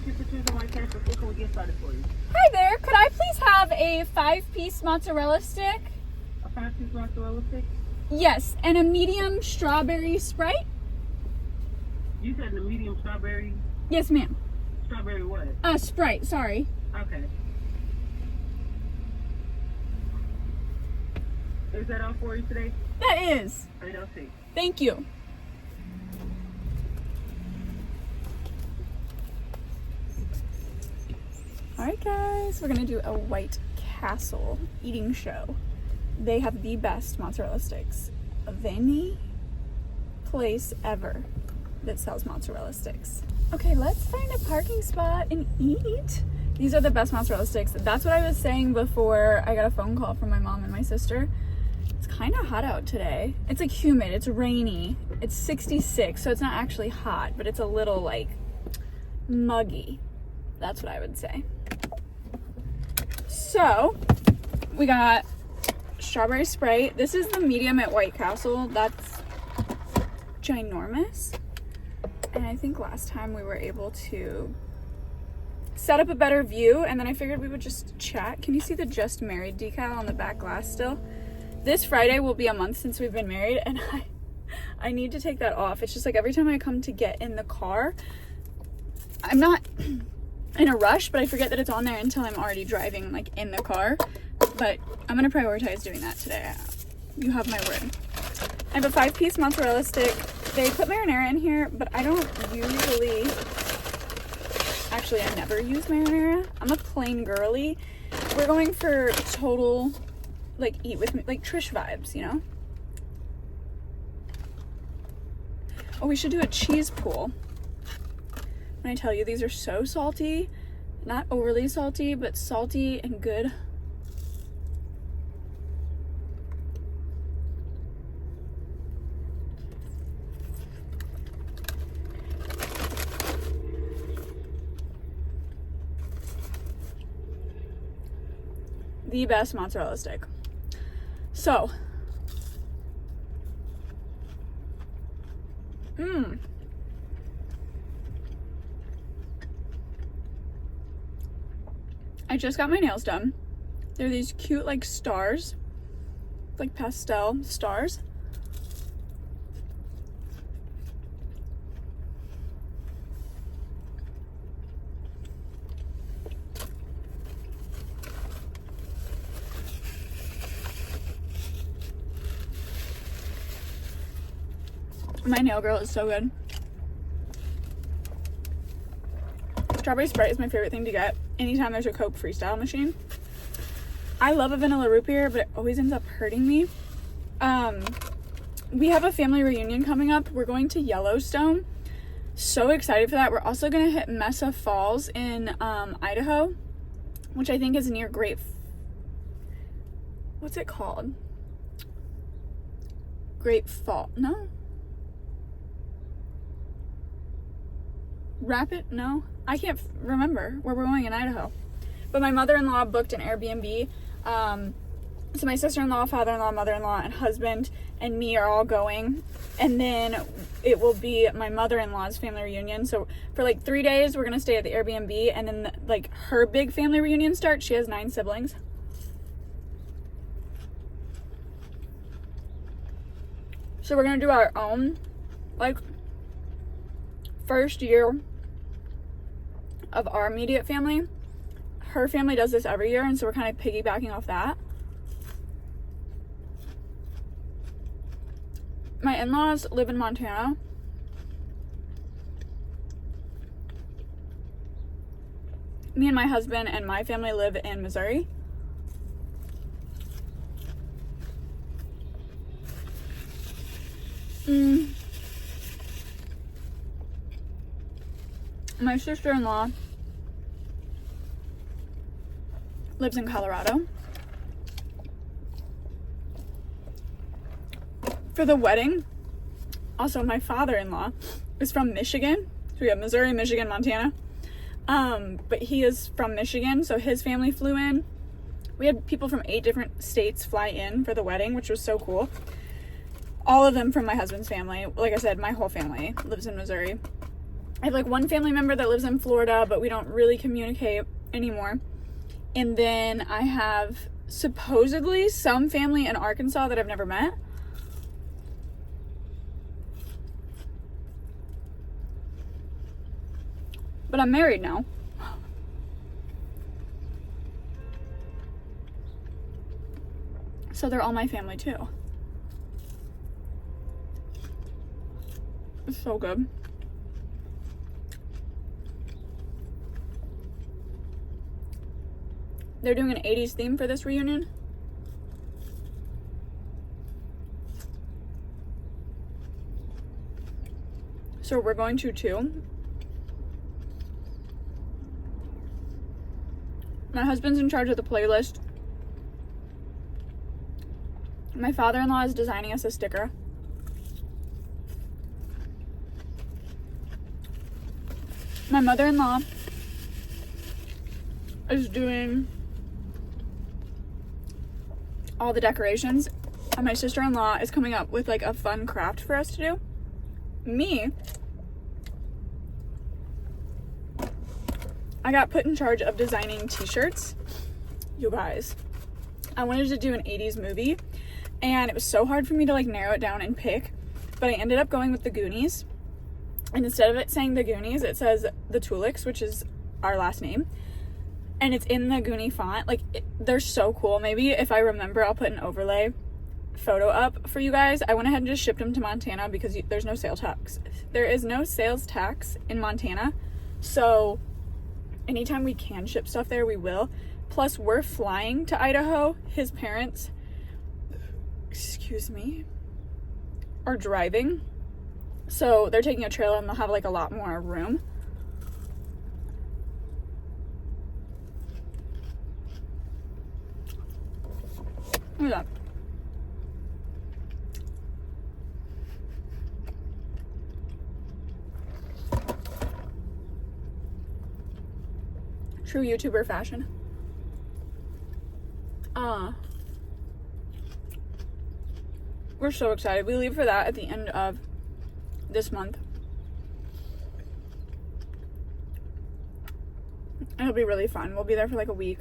Hi there. Could I please have a 5-piece mozzarella stick? A 5-piece mozzarella stick? Yes, and a medium strawberry Sprite? You said the medium strawberry? Yes, ma'am. Strawberry what? Sprite, sorry. Okay. Is that all for you today? That is. I don't see. Thank you. Alright guys, we're gonna do a White Castle eating show. They have the best mozzarella sticks of any place ever that sells mozzarella sticks. Okay, let's find a parking spot and eat. These are the best mozzarella sticks. That's what I was saying before I got a phone call from my mom and my sister. It's kind of hot out today. It's like humid, it's rainy. It's 66, so it's not actually hot, but it's a little like muggy. That's what I would say. So, we got Strawberry Sprite. This is the medium at White Castle. That's ginormous. And I think last time we were able to set up a better view, and then I figured we would just chat. Can you see the Just Married decal on the back glass still? This Friday will be a month since we've been married, and I need to take that off. It's just like every time I come to get in the car, I'm not in a rush, but I forget that it's on there until I'm already driving, like in the car. But I'm gonna prioritize doing that today. You have my word. I have a 5-piece mozzarella stick. They put marinara in here, but I don't usually, actually I never use marinara. I'm a plain girly. We're going for total, like, eat with me, like Trish vibes, you know? Oh, we should do a cheese pool. When I tell you, these are so salty. Not overly salty, but salty and good. The best mozzarella stick. So, I just got my nails done. They're these cute like stars, like pastel stars. My nail girl is so good. Strawberry Sprite is my favorite thing to get anytime there's a Coke Freestyle machine. I love a vanilla root beer, but it always ends up hurting me. We have a family reunion coming up. We're going to Yellowstone. So excited for that. We're also going to hit Mesa Falls in Idaho, which I think is near what's it called? Great Fall. No? Rapid? No? I can't remember where we're going in Idaho. But my mother-in-law booked an Airbnb. So my sister-in-law, father-in-law, mother-in-law, and husband and me are all going. And then it will be my mother-in-law's family reunion. So for like 3 days, we're going to stay at the Airbnb. And then like her big family reunion starts. She has 9 siblings. So we're going to do our own like first year of our immediate family. Her family does this every year, and so we're kind of piggybacking off that. My in-laws live in Montana. Me and my husband and my family live in Missouri. My sister-in-law lives in Colorado. For the wedding, also my father-in-law is from Michigan. So we have Missouri, Michigan, Montana. But he is from Michigan, so his family flew in. We had people from 8 different states fly in for the wedding, which was so cool. All of them from my husband's family. Like I said, my whole family lives in Missouri. I have like one family member that lives in Florida, but we don't really communicate anymore. And then I have supposedly some family in Arkansas that I've never met. But I'm married now. So they're all my family too. It's so good. They're doing an 80s theme for this reunion. So we're going to too. My husband's in charge of the playlist. My father-in-law is designing us a sticker. My mother-in-law is doing all the decorations, and my sister-in-law is coming up with like a fun craft for us to do. Me, I got put in charge of designing t-shirts. You guys, I wanted to do an 80s movie, and it was so hard for me to like narrow it down and pick, but I ended up going with the Goonies. And instead of it saying the Goonies, it says the Tuliks, which is our last name. And it's in the Goonie font. Like, they're so cool. Maybe if I remember, I'll put an overlay photo up for you guys. I went ahead and just shipped them to Montana because there's no sales tax. There is no sales tax in Montana. So anytime we can ship stuff there, we will. Plus, we're flying to Idaho. His parents, excuse me, are driving. So they're taking a trailer and they'll have like a lot more room. Look at that. True YouTuber fashion. We're so excited. We leave for that at the end of this month. It'll be really fun. We'll be there for like a week.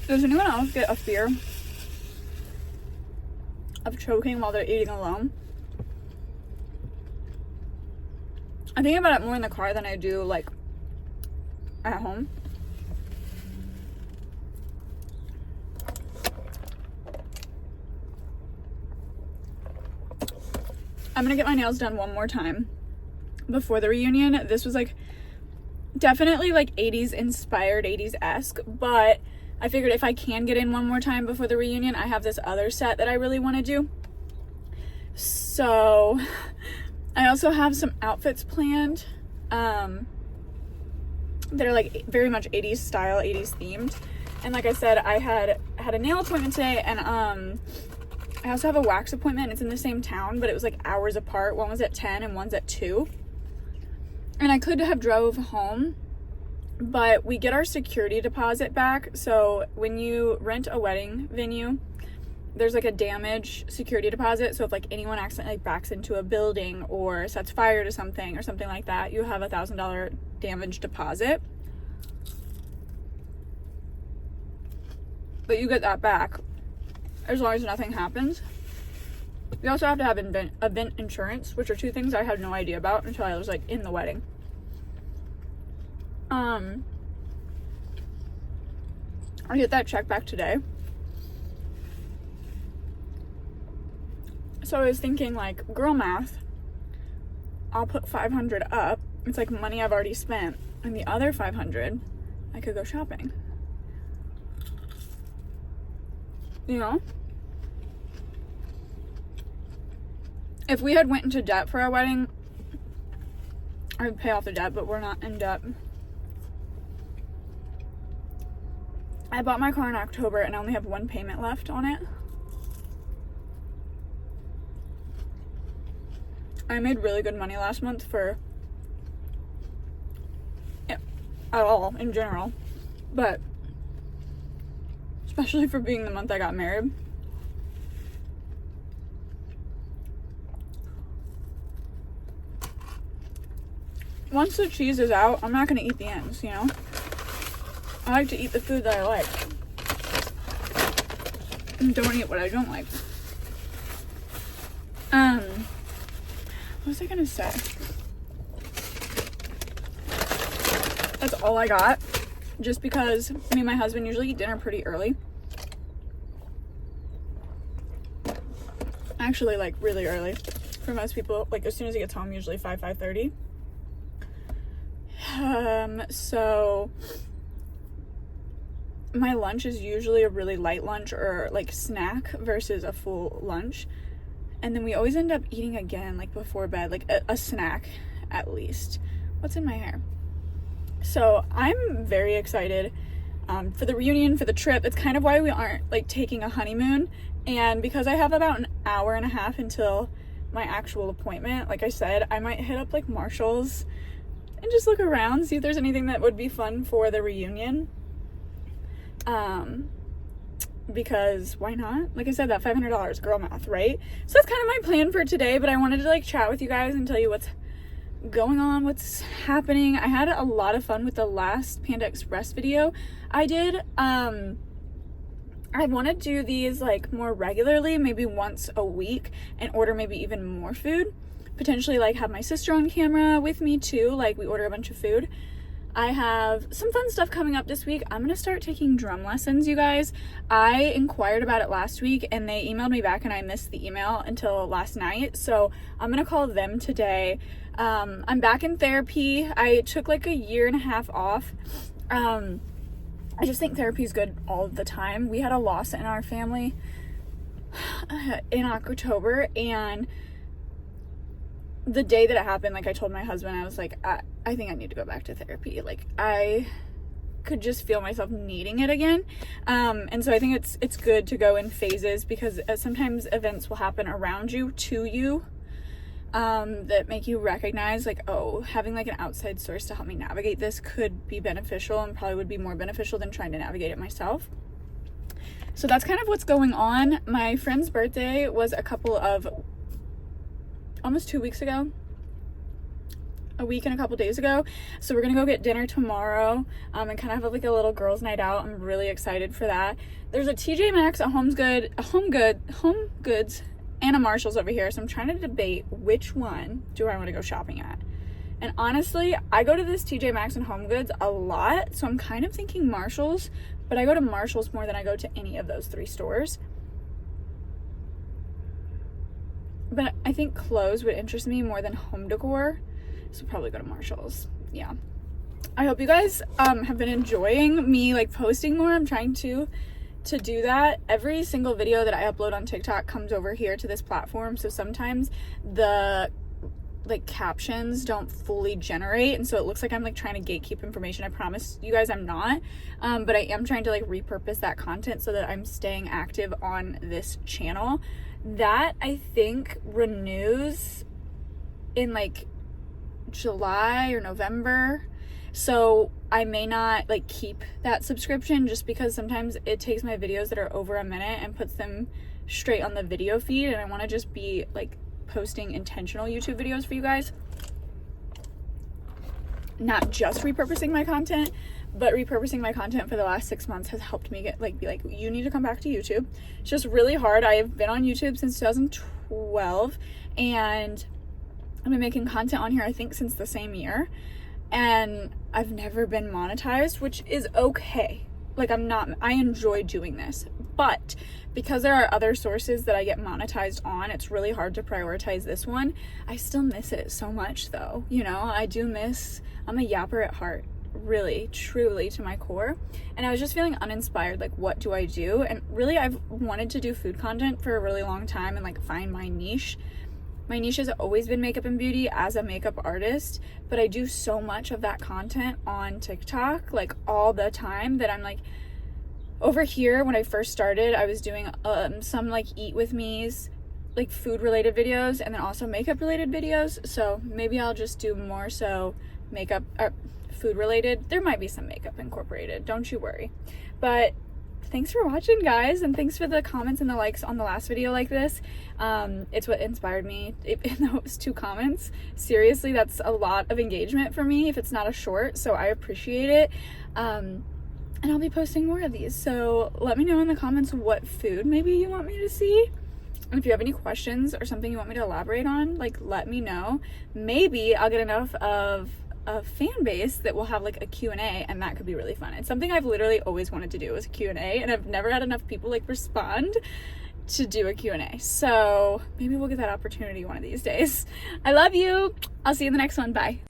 Does anyone else get a fear of choking while they're eating alone? I think about it more in the car than I do like at home. I'm gonna get my nails done one more time before the reunion. This was like definitely like 80s inspired, 80s-esque, but I figured if I can get in one more time before the reunion, I have this other set that I really want to do. So I also have some outfits planned that are like very much 80s style, 80s themed. And like I said, I had a nail appointment today, and I also have a wax appointment. It's in the same town, but it was like hours apart. One was at 10 and one's at 2. And I could have drove home, but we get our security deposit back. So when you rent a wedding venue, there's like a damage security deposit. So if like anyone accidentally backs into a building or sets fire to something or something like that, you have $1,000 damage deposit. But you get that back as long as nothing happens. You also have to have event insurance, which are two things I had no idea about until I was like in the wedding. I get that check back today. So I was thinking, like, girl math, I'll put 500 up. It's like money I've already spent, and the other 500 I could go shopping. You know? If we had went into debt for our wedding, I would pay off the debt, but we're not in debt. I bought my car in October and I only have one payment left on it. I made really good money last month for, yeah, at all, in general. but especially for being the month I got married. Once the cheese is out, I'm not gonna eat the ends, you know? I like to eat the food that I like. And don't eat what I don't like. What was I gonna say? That's all I got. Just because me and my husband usually eat dinner pretty early. Actually, like really early. For most people, like as soon as he gets home, usually 5:30. So my lunch is usually a really light lunch or like snack versus a full lunch. And then we always end up eating again, like before bed, like a snack at least. What's in my hair? So I'm very excited for the reunion, for the trip. It's kind of why we aren't like taking a honeymoon. And because I have about an hour and a half until my actual appointment, like I said, I might hit up like Marshall's and just look around, see if there's anything that would be fun for the reunion. Because why not? Like I said, that $500, girl math, right? So that's kind of my plan for today, but I wanted to like chat with you guys and tell you what's going on, what's happening. I had a lot of fun with the last Panda Express video I did. I want to do these like more regularly, maybe once a week, and order maybe even more food. Potentially like have my sister on camera with me too, like we order a bunch of food. I have some fun stuff coming up this week. I'm gonna start taking drum lessons, you guys. I inquired about it last week and they emailed me back and I missed the email until last night, so I'm gonna call them today. I'm back in therapy. I took like a year and a half off. I just think therapy is good all the time. We had a loss in our family in October, and the day that it happened, like I told my husband, I was like, I think I need to go back to therapy. Like I could just feel myself needing it again. And so I think it's good to go in phases, because sometimes events will happen around you, to you, that make you recognize like, oh, having like an outside source to help me navigate this could be beneficial, and probably would be more beneficial than trying to navigate it myself. So that's kind of what's going on. My friend's birthday was almost 2 weeks ago, a week and a couple days ago. So we're gonna go get dinner tomorrow, and kind of have like a little girls' night out. I'm really excited for that. There's a TJ Maxx, a Home Goods, and a Marshall's over here. So I'm trying to debate which one do I want to go shopping at. And honestly, I go to this TJ Maxx and Home Goods a lot, so I'm kind of thinking Marshall's, but I go to Marshall's more than I go to any of those three stores. But I think clothes would interest me more than home decor, so probably go to Marshall's. Yeah. I hope you guys have been enjoying me like posting more. I'm trying to do that. Every single video that I upload on TikTok comes over here to this platform, so sometimes the like captions don't fully generate, and so it looks like I'm like trying to gatekeep information. I promise you guys I'm not, but I am trying to like repurpose that content so that I'm staying active on this channel. That I think renews in like July or November, so I may not like keep that subscription, just because sometimes it takes my videos that are over a minute and puts them straight on the video feed, and I want to just be like posting intentional YouTube videos for you guys, not just repurposing my content. But repurposing my content for the last 6 months has helped me be like, you need to come back to YouTube. It's just really hard. I have been on YouTube since 2012, and I've been making content on here I think since the same year, and I've never been monetized, which is okay. Like I enjoy doing this, but because there are other sources that I get monetized on, it's really hard to prioritize this one. I still miss it so much though, you know. I'm a yapper at heart, really, truly, to my core, and I was just feeling uninspired. Like, what do I do? And really, I've wanted to do food content for a really long time and like find my niche. My niche has always been makeup and beauty as a makeup artist, but I do so much of that content on TikTok like all the time that I'm like, over here when I first started, I was doing some like eat with me's, like food related videos, and then also makeup related videos. So maybe I'll just do more so makeup or food related. There might be some makeup incorporated, don't you worry. But thanks for watching, guys, and thanks for the comments and the likes on the last video like this. It's what inspired me, even though it was 2 comments. Seriously, that's a lot of engagement for me if it's not a short, so I appreciate it. And I'll be posting more of these, so let me know in the comments what food maybe you want me to see. And if you have any questions or something you want me to elaborate on, like, let me know. Maybe I'll get enough of a fan base that will have like a Q&A, and that could be really fun. It's something I've literally always wanted to do, is a Q&A, and I've never had enough people like respond to do a Q&A. So maybe we'll get that opportunity one of these days. I love you. I'll see you in the next one. Bye.